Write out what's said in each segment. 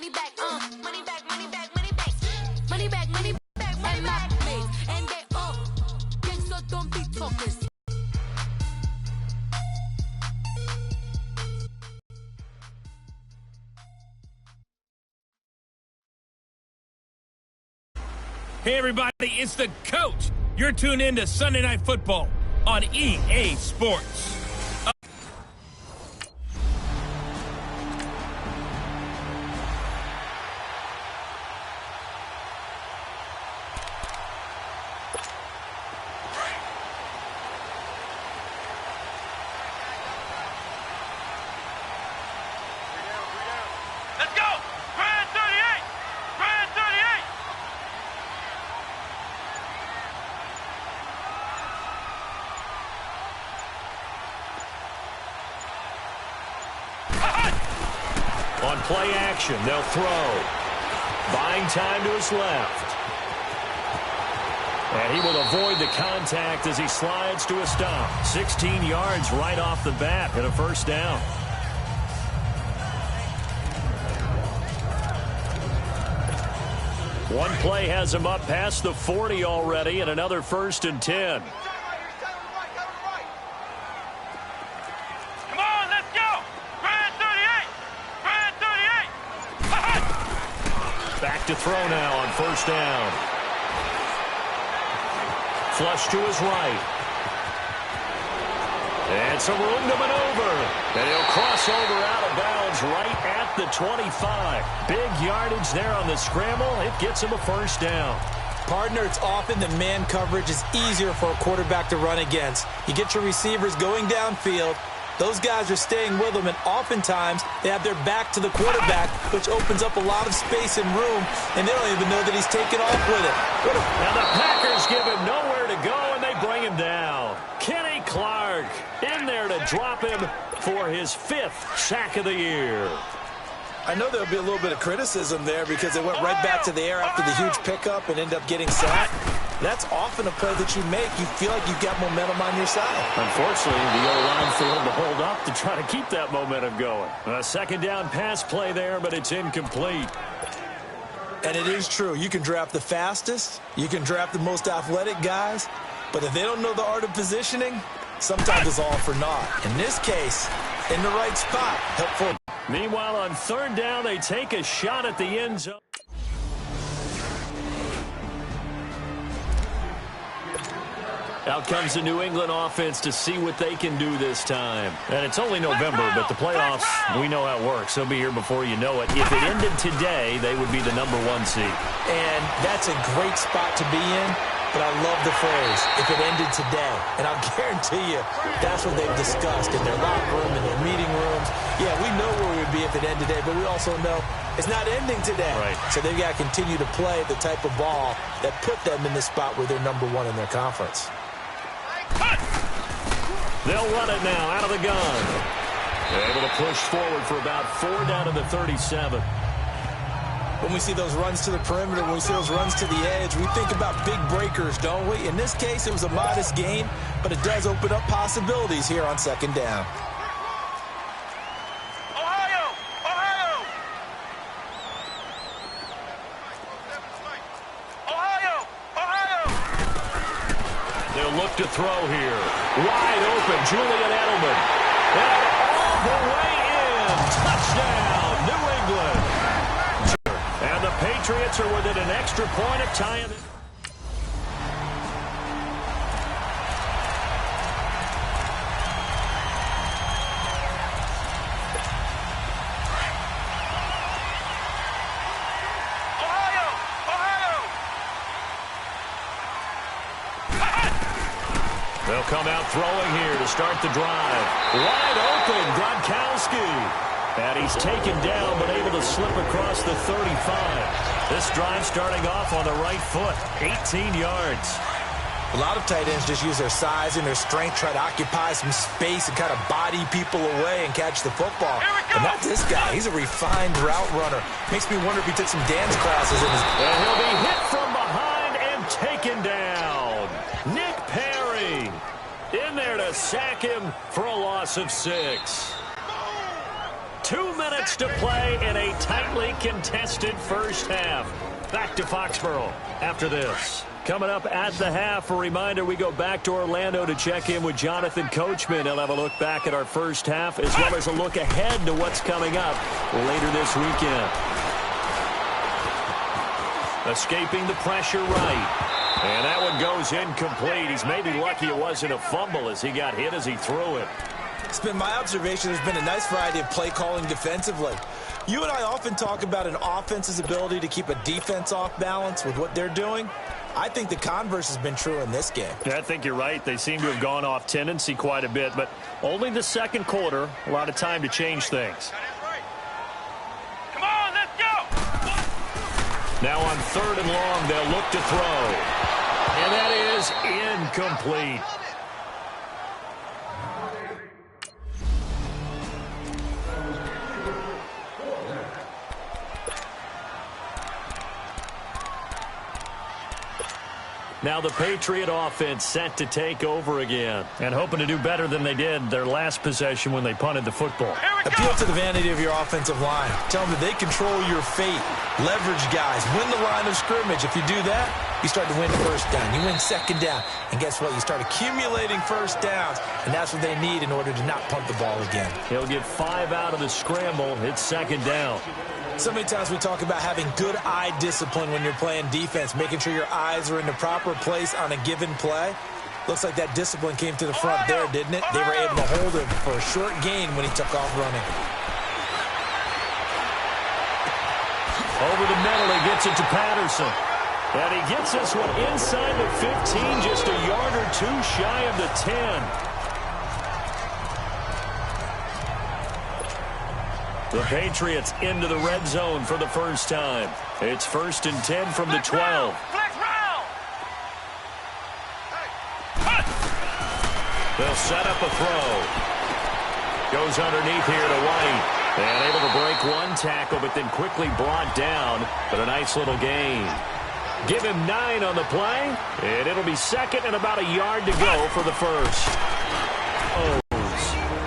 money back, money back, money back, money back, money back, money back, money back, and they all gang, so don't be talking. Hey everybody, it's the coach. You're tuned in to Sunday Night Football on EA Sports. Let's go! Brand 38! Brand 38! On play action, they'll throw. Buying time to his left. And he will avoid the contact as he slides to a stop. 16 yards right off the bat and a first down. One play has him up past the 40 already and another 1st and 10. Come on, let's go! Brand 38! Brand 38! Back to throw now on 1st down. Flush to his right. And some room to maneuver. And he'll cross over out of bounds right at the 25. Big yardage there on the scramble. It gets him a first down. Partner, it's often that man coverage is easier for a quarterback to run against. You get your receivers going downfield. Those guys are staying with them, and oftentimes they have their back to the quarterback, which opens up a lot of space and room, and they don't even know that he's taken off with it. Now the Packers give him nowhere to go, and they bring him down. Kenny Clark in there to drop him for his 5th sack of the year. I know there'll be a little bit of criticism there because they went right back to the air after the huge pickup and end up getting sacked. That's often a play that you make. You feel like you've got momentum on your side. Unfortunately, the O-line failed to hold up to try to keep that momentum going. A 2nd down pass play there, but it's incomplete. And it is true. You can draft the fastest. You can draft the most athletic guys. But if they don't know the art of positioning, sometimes it's all for naught. In this case, in the right spot, helpful. Meanwhile, on 3rd down, they take a shot at the end zone. Out comes the New England offense to see what they can do this time. And it's only November, but the playoffs, we know how it works. They'll be here before you know it. If it ended today, they would be the #1 seed. And that's a great spot to be in, but I love the phrase, if it ended today. And I'll guarantee you, that's what they've discussed in their locker room, in their meeting rooms. Yeah, we know where we'd be if it ended today, but we also know it's not ending today. Right. So they've got to continue to play the type of ball that put them in the spot where they're #1 in their conference. They'll run it now out of the gun. Able to push forward for about 4 down to the 37. When we see those runs to the perimeter, when we see those runs to the edge, we think about big breakers, don't we? In this case, it was a modest gain, but it does open up possibilities here on 2nd down. Ohio! Ohio! Ohio! Ohio! They'll look to throw here. Wide open, Julian Edelman. And all the way in. Touchdown, New England. And the Patriots are within an extra point of tying it. Ohio! Ohio! They'll come out throwing here to start the drive. Wide open, Gronkowski. And he's taken down, but able to slip across the 35. This drive starting off on the right foot, 18 yards. A lot of tight ends just use their size and their strength, try to occupy some space and kind of body people away and catch the football. But not this guy. He's a refined route runner. Makes me wonder if he took some dance classes in his... And he'll be hit from behind and taken down. Nick Perry in there to sack him for a loss of 6. 2 minutes to play in a tightly contested first half. Back to Foxborough after this. Coming up at the half, a reminder, we go back to Orlando to check in with Jonathan Coachman. He'll have a look back at our first half as well as a look ahead to what's coming up later this weekend. Escaping the pressure right. And that one goes incomplete. He's maybe lucky it wasn't a fumble as he got hit as he threw it. It's been my observation there's been a nice variety of play calling defensively. You and I often talk about an offense's ability to keep a defense off balance with what they're doing. I think the converse has been true in this game. Yeah, I think you're right. They seem to have gone off tendency quite a bit, but only the second quarter, a lot of time to change things. Come on, let's go! Now on 3rd and long, they'll look to throw. And that is incomplete. Now the Patriot offense set to take over again. And hoping to do better than they did their last possession when they punted the football. Appeal to the vanity of your offensive line. Tell them that they control your fate. Leverage guys. Win the line of scrimmage. If you do that, you start to win first down. You win second down. And guess what? You start accumulating first downs. And that's what they need in order to not punt the ball again. He'll get 5 out of the scramble. It's second down. So many times we talk about having good eye discipline when you're playing defense, making sure your eyes are in the proper place on a given play. Looks like that discipline came to the front there, didn't it? They were able to hold him for a short gain when he took off running. Over the middle, he gets it to Patterson. And he gets this one inside the 15, just a yard or two shy of the 10. The Patriots into the red zone for the first time. It's 1st and 10 from the 12. They'll set up a throw. Goes underneath here to White. And able to break one tackle, but then quickly brought down. But a nice little gain. Give him 9 on the play. And it'll be 2nd and about a yard to go for the first.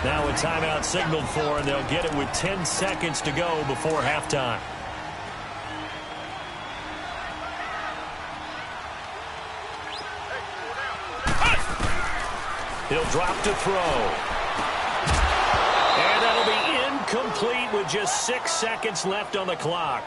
Now a timeout signaled for, and they'll get it with 10 seconds to go before halftime. He'll drop to throw. And that'll be incomplete with just 6 seconds left on the clock.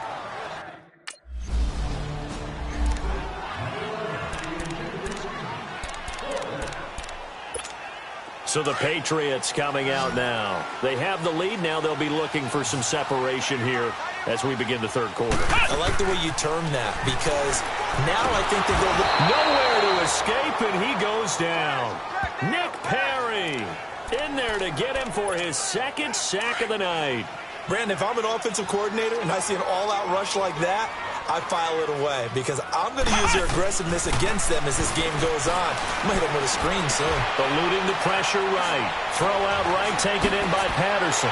So the Patriots coming out now. They have the lead. Now they'll be looking for some separation here as we begin the third quarter. I like the way you term that because now I think they go nowhere to escape, and he goes down. Nick Perry in there to get him for his 2nd sack of the night. Brandon, if I'm an offensive coordinator and I see an all-out rush like that, I file it away because I'm going to use their aggressiveness against them as this game goes on. I'm going to hit them with a screen soon. Eluding the pressure right. Throw out right, taken in by Patterson.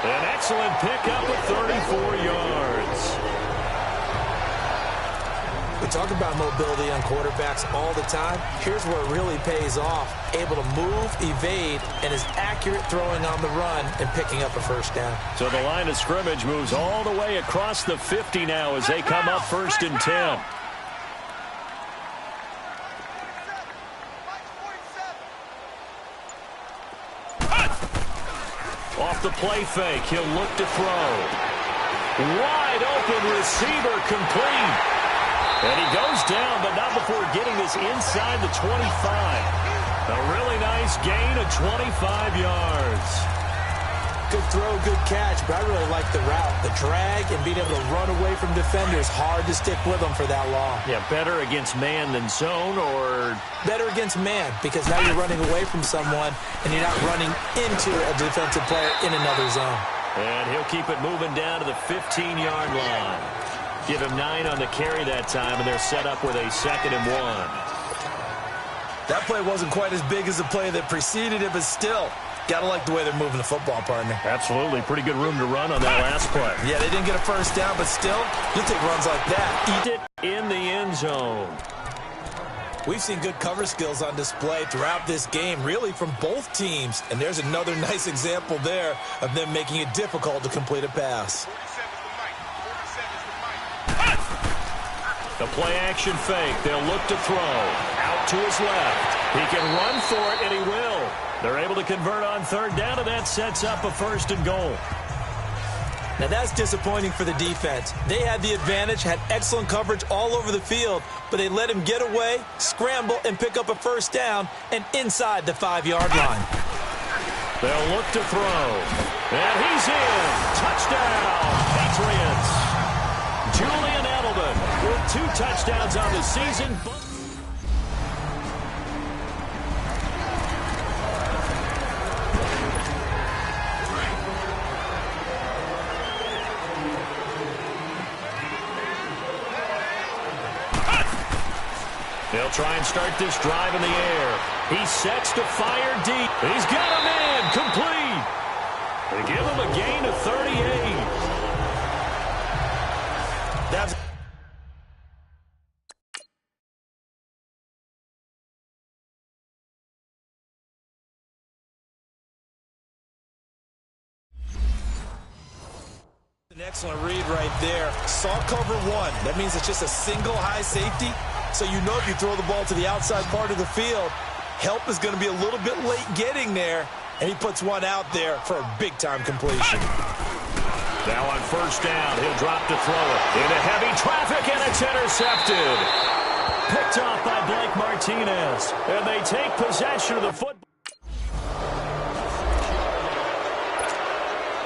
An excellent pickup with 34 yards. We talk about mobility on quarterbacks all the time. Here's where it really pays off. Able to move, evade, and is accurate throwing on the run and picking up a first down. So the line of scrimmage moves all the way across the 50 now as they come up 1st and 10. Off the play fake, he'll look to throw. Wide open receiver complete. And he goes down, but not before getting this inside the 25. A really nice gain of 25 yards. Good throw, good catch, but I really like the route. The drag and being able to run away from defenders. Hard to stick with them for that long. Yeah, better against man than zone, or better against man because now you're running away from someone and you're not running into a defensive player in another zone. And he'll keep it moving down to the 15-yard line. Give him 9 on the carry that time, and they're set up with a 2nd and 1. That play wasn't quite as big as the play that preceded it, but still, got to like the way they're moving the football, partner. Absolutely. Pretty good room to run on that last play. Yeah, they didn't get a first down, but still, you'll take runs like that. Eat it in the end zone. We've seen good cover skills on display throughout this game, really from both teams. And there's another nice example there of them making it difficult to complete a pass. The play-action fake. They'll look to throw. Out to his left. He can run for it, and he will. They're able to convert on third down, and that sets up a 1st and goal. Now, that's disappointing for the defense. They had the advantage, had excellent coverage all over the field, but they let him get away, scramble, and pick up a 1st down, and inside the 5-yard line. They'll look to throw. And he's in. Touchdown, Patriots. Julian Edelman with 2 touchdowns on the season. They'll try and start this drive in the air. He sets to fire deep. He's got a man complete. They give him a gain of 38. That's an excellent read right there. Saw cover 1. That means it's just a single high safety. So you know if you throw the ball to the outside part of the field, help is going to be a little bit late getting there. And he puts one out there for a big-time completion. now on 1st down. He'll drop to throw it. Into heavy traffic, and it's intercepted. Picked off by Blake Martinez. And they take possession of the football.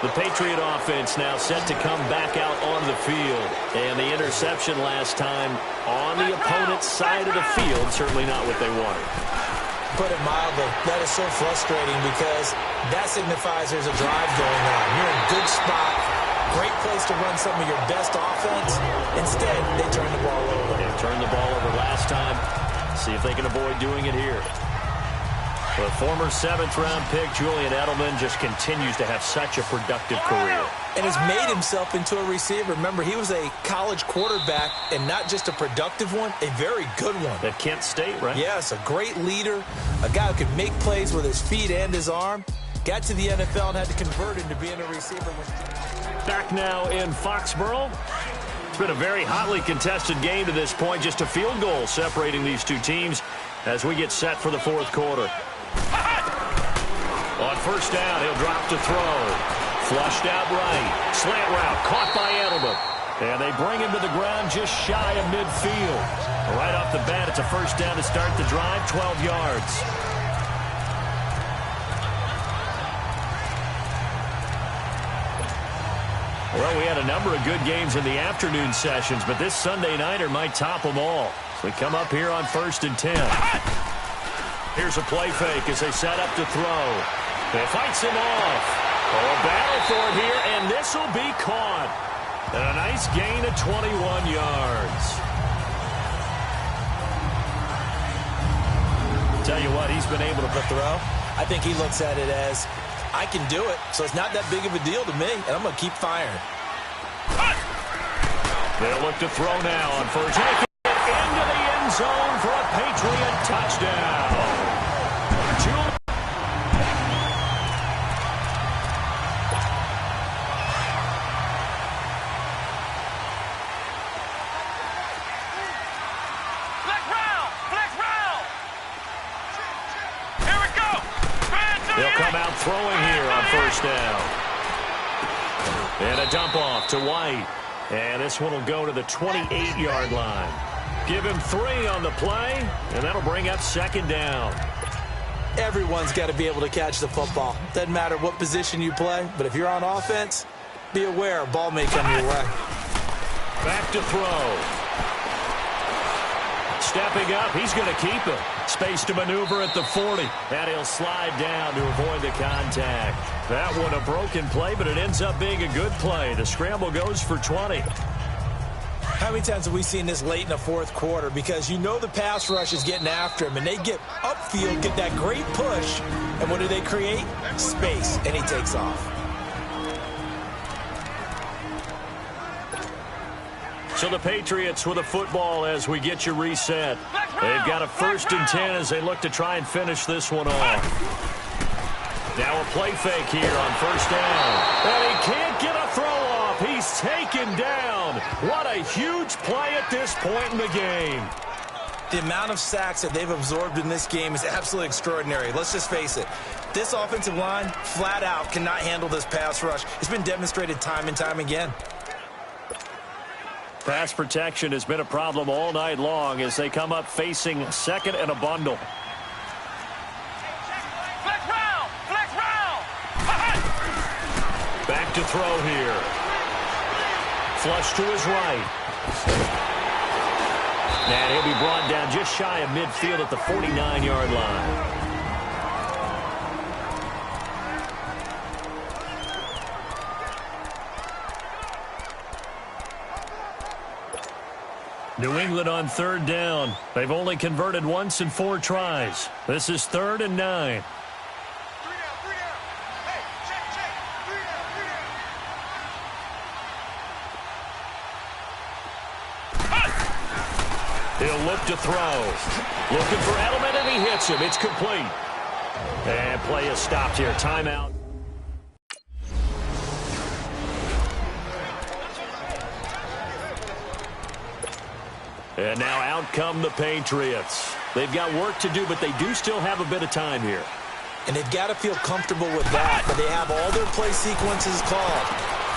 The Patriot offense now set to come back out onto the field. And the interception last time on the opponent's side of the field, certainly not what they wanted. Put it mildly, that is so frustrating because that signifies there's a drive going on. You're in a good spot, great place to run some of your best offense. Instead, they turn the ball over. They turned the ball over last time. See if they can avoid doing it here. The former 7th-round pick, Julian Edelman, just continues to have such a productive career. And has made himself into a receiver. Remember, he was a college quarterback, and not just a productive one, a very good one. At Kent State, right? Yes, a great leader, a guy who could make plays with his feet and his arm. Got to the NFL and had to convert into being a receiver. Back now in Foxborough. It's been a very hotly contested game to this point. Just a field goal separating these two teams as we get set for the 4th quarter. On 1st down, he'll drop to throw. Flushed out right. Slant route caught by Edelman. And they bring him to the ground just shy of midfield. Right off the bat, it's a 1st down to start the drive, 12 yards. Well, we had a number of good games in the afternoon sessions, but this Sunday nighter might top them all. So we come up here on 1st and 10. Here's a play fake as they set up to throw. They fights him off. Oh, a battle for it here, and this will be caught. And a nice gain of 21 yards. Tell you what, he's been able to throw. I think he looks at it as, I can do it, so it's not that big of a deal to me, and I'm going to keep firing. They'll look to throw now on 1st. Into the end zone for a Patriot touchdown. They'll come out throwing here on 1st down. And a dump off to White. And this one will go to the 28-yard line. Give him 3 on the play, and that'll bring up 2nd down. Everyone's got to be able to catch the football. Doesn't matter what position you play, but if you're on offense, be aware a ball may come your way. Back to throw. Stepping up, he's going to keep it. Space to maneuver at the 40. And he'll slide down to avoid the contact. That one a broken play, but it ends up being a good play. The scramble goes for 20. How many times have we seen this late in the 4th quarter? Because you know the pass rush is getting after him, and they get upfield, get that great push, and what do they create? Space, and he takes off. So the Patriots with a football as we get you reset. They've got a 1st and 10 as they look to try and finish this one off. Now a play fake here on 1st down. And he can't get a throw off. He's taken down. What a huge play at this point in the game. The amount of sacks that they've absorbed in this game is absolutely extraordinary. Let's just face it. This offensive line, flat out, cannot handle this pass rush. It's been demonstrated time and time again. Pass protection has been a problem all night long as they come up facing 2nd and a bundle. Flex round! Flex round! Back to throw here. Flush to his right. And he'll be brought down just shy of midfield at the 49-yard line. New England on 3rd down. They've only converted once in 4 tries. This is 3rd and 9. He'll look to throw. Looking for Edelman, and he hits him. It's complete. And play is stopped here. Timeout. And now out come the Patriots. They've got work to do, but they do still have a bit of time here. And they've got to feel comfortable with that, but they have all their play sequences called.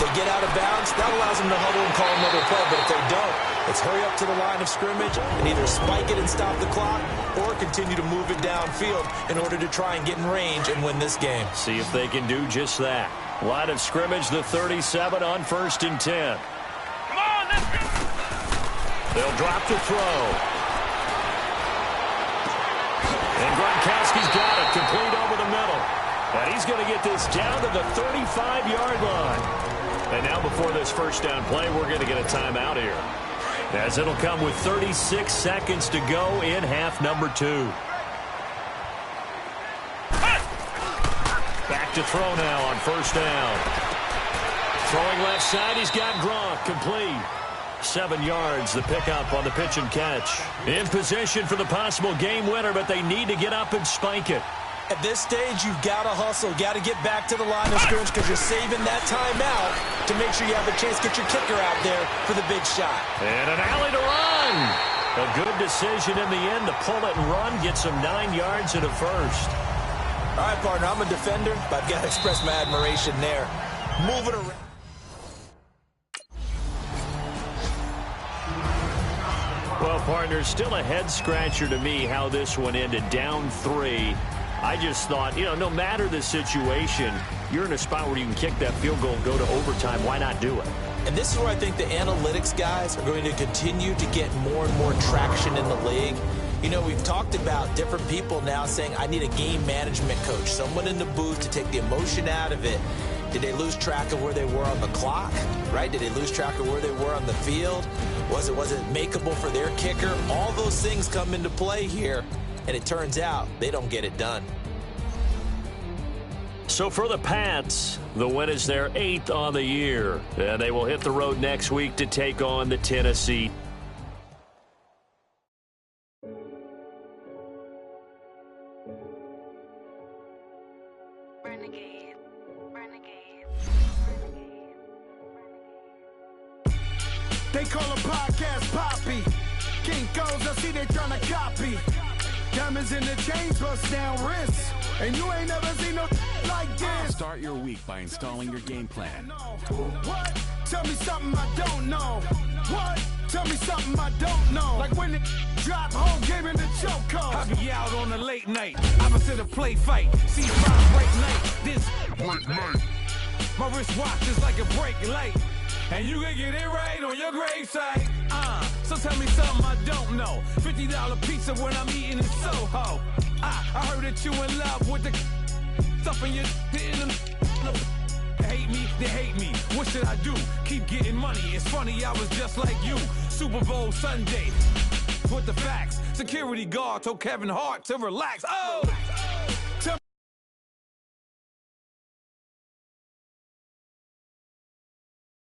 They get out of bounds, that allows them to huddle and call another play, but if they don't, it's hurry up to the line of scrimmage and either spike it and stop the clock or continue to move it downfield in order to try and get in range and win this game. See if they can do just that. Line of scrimmage, the 37 on 1st and 10. Come on, let's go! They'll drop to throw. And Gronkowski's got it, complete over the middle. And he's going to get this down to the 35-yard line. And now before this 1st down play, we're going to get a timeout here, as it'll come with 36 seconds to go in half number 2. Back to throw now on 1st down. Throwing left side, he's got Gronk, complete. 7 yards, the pickup on the pitch and catch. In position for the possible game winner, but they need to get up and spike it. At this stage, you've got to hustle, got to get back to the line of scrimmage because you're saving that timeout to make sure you have a chance to get your kicker out there for the big shot. And an alley to run. A good decision in the end to pull it and run, get some 9 yards and a 1st. All right, partner, I'm a defender, but I've got to express my admiration there. Move it around. Well, partner, still a head-scratcher to me how this one ended, down 3. I just thought, no matter the situation, you're in a spot where you can kick that field goal and go to overtime. Why not do it? And this is where I think the analytics guys are going to continue to get more and more traction in the league. We've talked about different people now saying, I need a game management coach, someone in the booth to take the emotion out of it. Did they lose track of where they were on the clock, right? Did they lose track of where they were on the field? Was it makeable for their kicker? All those things come into play here, and it turns out they don't get it done. So for the Pats, the win is their 8th on the year, and they will hit the road next week to take on the Tennessee. Renegade. Renegade. They call a podcast Poppy. Kinkos, I see they tryna copy. Diamonds in the chains, bust down wrists. And you ain't never seen no like this. Start your week by installing your game plan. What? Tell me something I don't know. What? Tell me something I don't know. Like when it drop, whole game in the choke code. I be out on a late night, opposite a play fight. C5 break night, this break night. My wristwatch is like a break light. And you can get it right on your gravesite. So tell me something I don't know. $50 pizza when I'm eating in Soho. I heard that you in love with the stuff in your hate me, they hate me. What should I do? Keep getting money. It's funny, I was just like you. Super Bowl Sunday. With the facts. Security guard told Kevin Hart to relax. Oh!